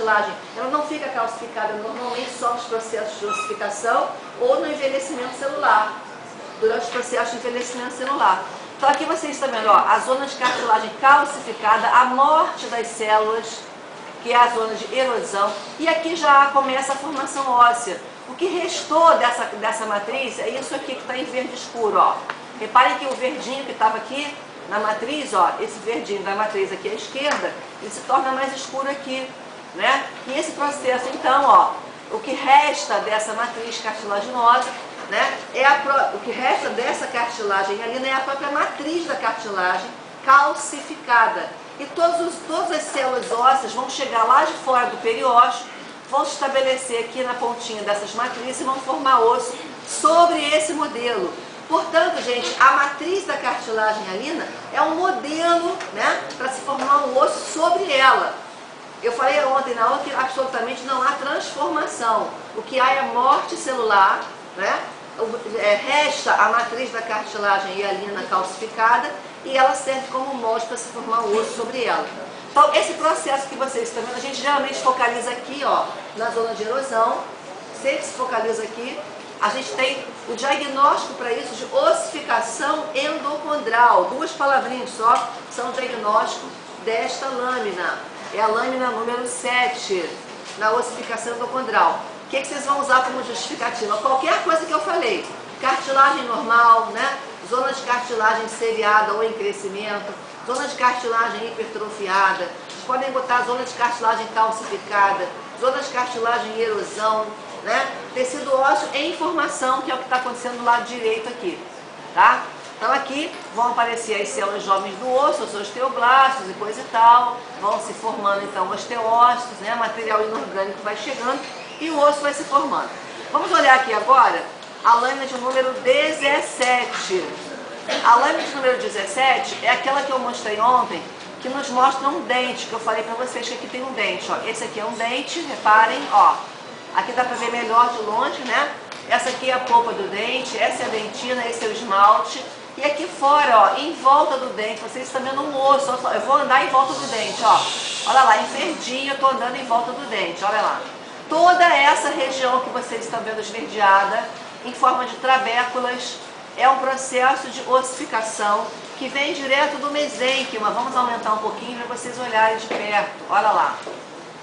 cartilagem, ela não fica calcificada normalmente só nos processos de ossificação ou no envelhecimento celular, durante os processos de envelhecimento celular. Então aqui vocês estão vendo, ó, a zona de cartilagem calcificada, a morte das células, que é a zona de erosão, e aqui já começa a formação óssea. O que restou dessa matriz é isso aqui que está em verde escuro, ó. Reparem que o verdinho que estava aqui na matriz, ó, esse verdinho da matriz aqui à esquerda, ele se torna mais escuro aqui, né? E esse processo, então, ó, o que resta dessa matriz cartilaginosa, né, o que resta dessa cartilagem ali, né, é a própria matriz da cartilagem calcificada. E todas as células ósseas vão chegar lá de fora do periósteo, vão se estabelecer aqui na pontinha dessas matrizes e vão formar osso sobre esse modelo. Portanto, gente, a matriz da cartilagem hialina é um modelo, né, para se formar um osso sobre ela. Eu falei ontem na aula que absolutamente não há transformação. O que há é morte celular, né? Resta a matriz da cartilagem hialina calcificada e ela serve como molde para se formar um osso sobre ela. Então, esse processo que vocês estão vendo, a gente geralmente focaliza aqui, ó, na zona de erosão, sempre se focaliza aqui. A gente tem o diagnóstico para isso de ossificação endocondral. Duas palavrinhas só são o diagnóstico desta lâmina. É a lâmina número 7, na ossificação endocondral. O que vocês vão usar como justificativa? Qualquer coisa que eu falei. Cartilagem normal, né? Zona de cartilagem seriada ou em crescimento, zona de cartilagem hipertrofiada. Vocês podem botar zona de cartilagem calcificada, zona de cartilagem em erosão, né? Tecido ósseo em formação, que é o que está acontecendo do lado direito aqui, tá? Então aqui vão aparecer as células jovens do osso, os osteoblastos e coisa e tal, vão se formando então osteócitos, né? Material inorgânico vai chegando e o osso vai se formando. Vamos olhar aqui agora a lâmina de número 17. A lâmina de número 17 é aquela que eu mostrei ontem, que nos mostra um dente, que eu falei para vocês que aqui tem um dente, ó. Esse aqui é um dente, reparem, ó. Aqui dá para ver melhor de longe, né? Essa aqui é a polpa do dente, essa é a dentina, esse é o esmalte. E aqui fora, ó, em volta do dente, vocês estão vendo um osso. Eu vou andar em volta do dente, ó. Olha lá, em verdinho eu estou andando em volta do dente, olha lá. Toda essa região que vocês estão vendo esverdeada, em forma de trabéculas, é um processo de ossificação que vem direto do mesênquima. Vamos aumentar um pouquinho para vocês olharem de perto, olha lá.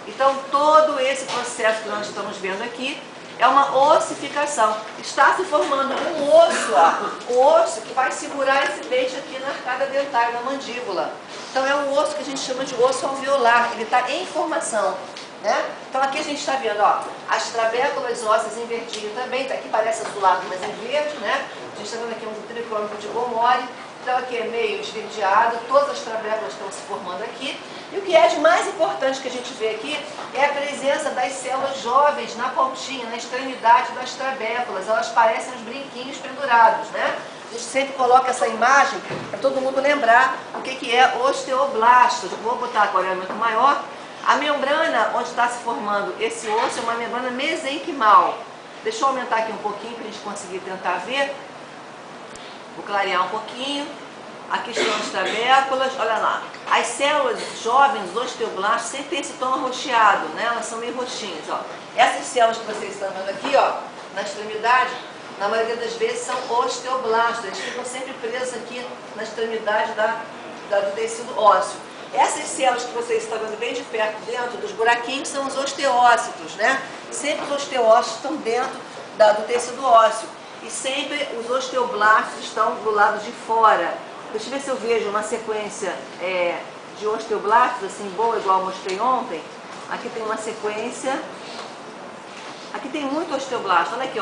Então, todo esse processo que nós estamos vendo aqui é uma ossificação. Está se formando um osso, ó, o osso que vai segurar esse dente aqui na arcada dentária, na mandíbula. Então, é um osso que a gente chama de osso alveolar, ele está em formação, né? Então, aqui a gente está vendo, ó, as trabéculas ósseas em verdinho também, aqui parece azulado, mas em verde, né? A gente está vendo aqui um tricônico de Gomori. Então, aqui é meio esverdeado, todas as trabéculas estão se formando aqui. E o que é de mais importante que a gente vê aqui é a presença das células jovens na pontinha, na extremidade das trabéculas. Elas parecem uns brinquinhos pendurados, né? A gente sempre coloca essa imagem para todo mundo lembrar o que é osteoblasto. Vou botar agora muito maior. A membrana onde está se formando esse osso é uma membrana mesenquimal. Deixa eu aumentar aqui um pouquinho para a gente conseguir tentar ver. Vou clarear um pouquinho. Aqui estão as trabéculas, olha lá. As células jovens, os osteoblastos, sempre tem esse tom arroxeado, né? Elas são meio roxinhas, ó. Essas células que vocês estão vendo aqui, ó, na extremidade, na maioria das vezes são osteoblastos. Eles ficam sempre presos aqui na extremidade do tecido ósseo. Essas células que vocês estão vendo bem de perto, dentro dos buraquinhos, são os osteócitos, né? Sempre os osteócitos estão dentro do tecido ósseo. E sempre os osteoblastos estão do lado de fora. Deixa eu ver se eu vejo uma sequência de osteoblastos, assim, boa, igual eu mostrei ontem. Aqui tem uma sequência. Aqui tem muito osteoblasto. Olha aqui,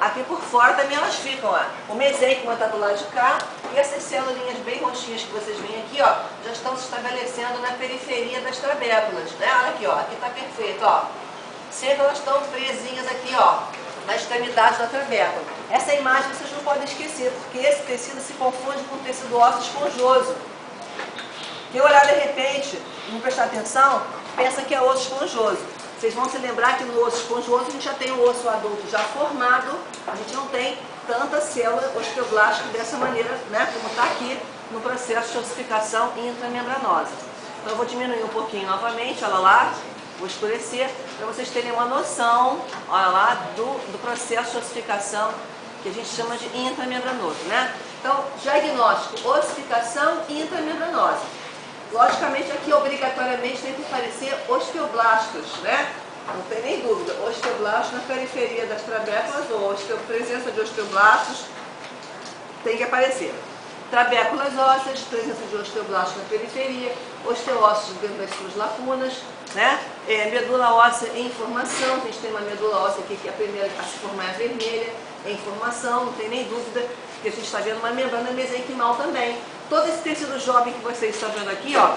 aqui por fora também elas ficam, ó. O mesênquima está do lado de cá. E essas células bem roxinhas que vocês veem aqui, ó, já estão se estabelecendo na periferia das trabéculas, né? Olha aqui, ó, aqui está perfeito, ó. Sempre elas estão presinhas aqui, ó, na extremidade da trabécula. Essa imagem vocês não podem esquecer, porque esse tecido se confunde com o tecido ósseo esponjoso. Quem olhar de repente, não prestar atenção, pensa que é osso esponjoso. Vocês vão se lembrar que no osso esponjoso a gente já tem o osso adulto já formado, a gente não tem tanta célula osteoblástica dessa maneira, né, como está aqui no processo de ossificação intramembranosa. Então eu vou diminuir um pouquinho novamente, olha lá. Vou escurecer para vocês terem uma noção, olha lá, do processo de ossificação que a gente chama de intramembranoso, né? Então, diagnóstico, ossificação e intramembranose. Logicamente, aqui obrigatoriamente tem que aparecer osteoblastos, né? Não tem nem dúvida, osteoblastos na periferia das trabéculas ou presença de osteoblastos tem que aparecer. Trabéculas ósseas, presença de osteoblastos na periferia, osteócitos dentro das suas lacunas, né? Medula óssea em formação, a gente tem uma medula óssea aqui que a primeira a se formar é vermelha, em formação, não tem nem dúvida que a gente está vendo uma membrana mesenquimal também. Todo esse tecido jovem que vocês estão vendo aqui, ó,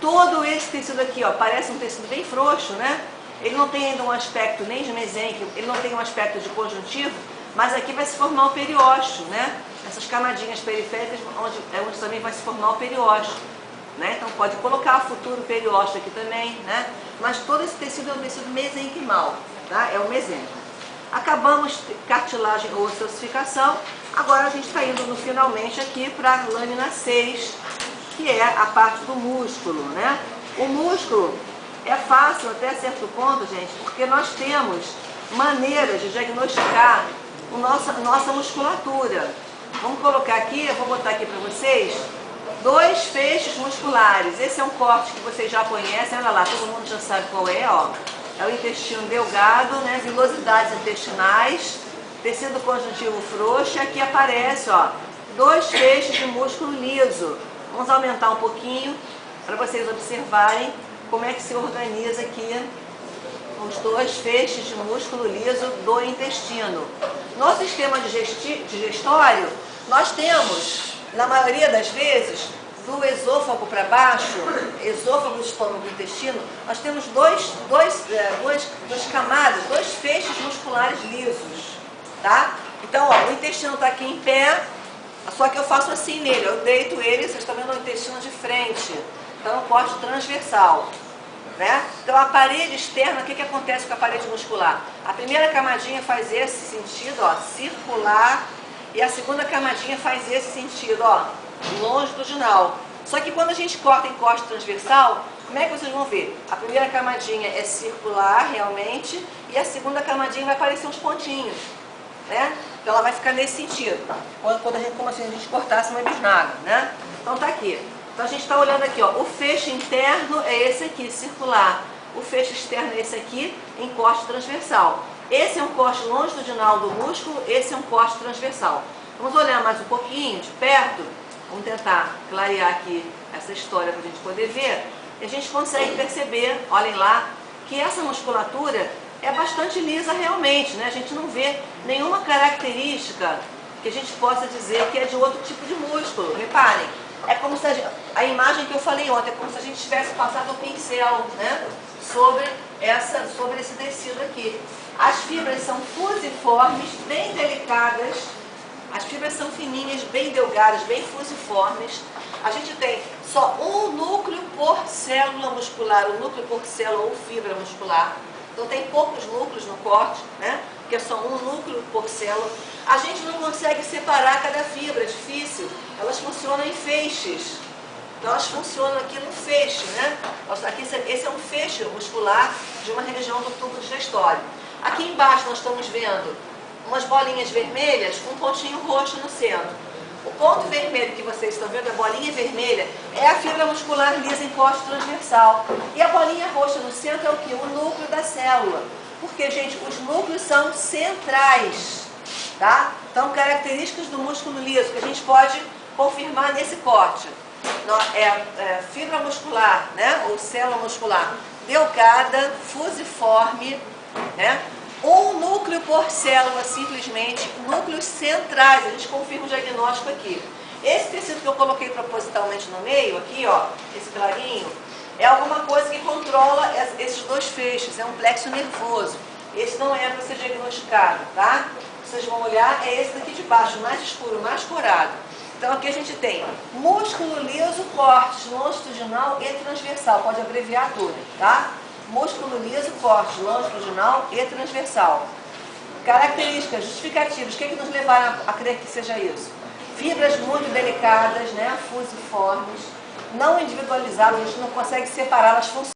todo esse tecido aqui, ó, parece um tecido bem frouxo, né? Ele não tem ainda um aspecto nem de mesênquimo, ele não tem um aspecto de conjuntivo, mas aqui vai se formar o periósteo, né? Essas camadinhas periféricas, onde também vai se formar o periósteo, né? Então pode colocar o futuro periósteo aqui também, né? Mas todo esse tecido é um tecido mesenquimal, tá? É o mesênquimo. Acabamos cartilagem ou ossificação, agora a gente está indo finalmente aqui para a lâmina 6, que é a parte do músculo, né? O músculo é fácil até certo ponto, gente, porque nós temos maneiras de diagnosticar nossa musculatura. Vamos colocar aqui, eu vou botar aqui para vocês, 2 feixes musculares. Esse é um corte que vocês já conhecem, olha lá, todo mundo já sabe qual é, ó. É o intestino delgado, né, vilosidades intestinais, tecido conjuntivo frouxo, e aqui aparece, ó, 2 feixes de músculo liso. Vamos aumentar um pouquinho para vocês observarem como é que se organiza aqui os 2 feixes de músculo liso do intestino. No sistema digestório, nós temos, na maioria das vezes, do esôfago para baixo, esôfago, estômago e intestino, nós temos duas camadas, 2 feixes musculares lisos, tá? Então, ó, o intestino está aqui em pé, só que eu faço assim nele, eu deito ele, vocês estão vendo o intestino de frente, então é um corte transversal. Né? Então a parede externa, o que acontece com a parede muscular? A primeira camadinha faz esse sentido, ó, circular, e a segunda camadinha faz esse sentido, ó, longitudinal. Só que quando a gente corta em corte transversal, como é que vocês vão ver? A primeira camadinha é circular realmente, e a segunda camadinha vai aparecer uns pontinhos, né? Então ela vai ficar nesse sentido, como se a gente cortasse uma bisnaga, né? Então tá aqui. Então a gente está olhando aqui, ó, o feixe interno é esse aqui, circular. O feixe externo é esse aqui, em corte transversal. Esse é um corte longitudinal do músculo, esse é um corte transversal. Vamos olhar mais um pouquinho, de perto. Vamos tentar clarear aqui essa história para a gente poder ver. E a gente consegue perceber, olhem lá, que essa musculatura é bastante lisa realmente, né? A gente não vê nenhuma característica que a gente possa dizer que é de outro tipo de músculo. Reparem. É como se a imagem que eu falei ontem, é como se a gente tivesse passado o pincel, né, sobre esse tecido aqui. As fibras são fusiformes, bem delicadas, as fibras são fininhas, bem delgadas, bem fusiformes. A gente tem só um núcleo por célula muscular, o núcleo por célula ou fibra muscular. Então tem poucos núcleos no corte, né, porque é só um núcleo por célula. A gente não consegue separar cada fibra, é difícil. Elas funcionam em feixes. Então elas funcionam aqui no feixe, né? Aqui, esse é um feixe muscular de uma região do tubo digestório. Aqui embaixo nós estamos vendo umas bolinhas vermelhas, um pontinho roxo no centro. O ponto vermelho que vocês estão vendo, a bolinha vermelha, é a fibra muscular lisa em corte transversal. E a bolinha roxa no centro é o que? O núcleo da célula. Porque, gente, os núcleos são centrais. Tá? Então, características do músculo liso que a gente pode confirmar nesse corte. Fibra muscular, né? Ou célula muscular delgada, fusiforme, né? Um núcleo por célula, simplesmente, núcleos centrais. A gente confirma o diagnóstico aqui. Esse tecido que eu coloquei propositalmente no meio, aqui, ó, esse clarinho, é alguma coisa que controla esses 2 feixes, é um plexo nervoso. Esse não é para ser diagnosticado, tá? Vocês vão olhar, é esse daqui de baixo, mais escuro, mais corado. Então aqui a gente tem músculo liso, corte longitudinal e transversal. Pode abreviar tudo, tá? Músculo liso, corte longitudinal e transversal. Características justificativas, o que nos levaram a crer que seja isso? Fibras muito delicadas, né? Fusiformes, não individualizadas, a gente não consegue separá-las funcionalmente.